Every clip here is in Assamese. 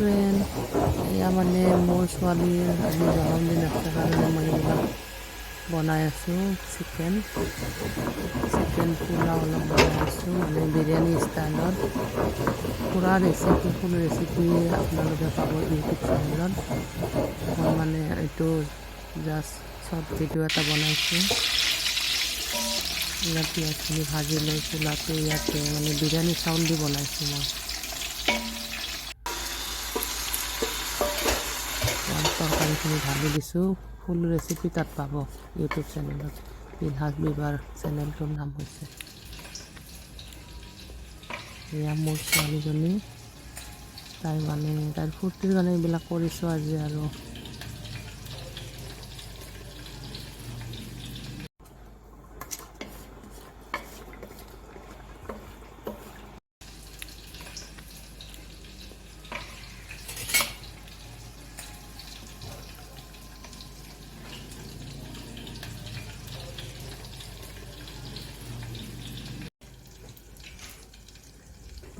ফ্ৰেণ্ড, এয়া মানে মোৰ ছোৱালীৰ আজি জন্মদিন আছে কাৰণে মই এইবিলাক বনাই আছোঁ। চিকেন পোলাও অলপ বনাই আছোঁ, মানে বিৰিয়ানী ষ্টাইলত। পুৰা ৰেচিপি, ফুল ৰেচিপি আপোনালোকে পাব ইউটিউব চেনেলত। মই মানে এইটো জাষ্ট শ্বৰ্ট ভিডিঅ' এটা বনাইছোঁ। ইয়াত পিঁয়াজখিনি ভাজি লৈ পোলাওটো ইয়াতে মানে বিৰিয়ানী চাউল দি বনাইছোঁ মই। তৰকাৰীখিনি ঢালি দিছোঁ। ফুল ৰেচিপি তাত পাব ইউটিউব চেনেলত। পিলহাজ বিবাৰ চেনেলটোৰ নাম হৈছে। এয়া মোৰ ছোৱালীজনী, তাইৰ ফূৰ্তিৰ কাৰণে এইবিলাক কৰিছোঁ আজি। আৰু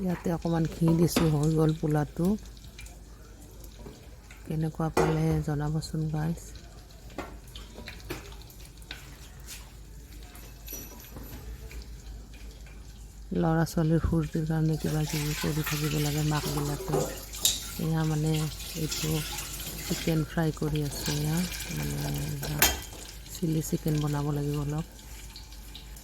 ইয়াতে অকণমান ঘি দিছোঁ, হৈ গ'ল পোলাওটো। কেনেকুৱা পালে জনাবচোন গাইজ। ল'ৰা ছোৱালীৰ ফূৰ্তিৰ কাৰণে কিবা কিবি কৰি থাকিব লাগে মাকবিলাকে। এয়া মানে এইটো চিকেন ফ্ৰাই কৰি আছোঁ। এয়া মানে চিলি চিকেন বনাব লাগিব অলপ।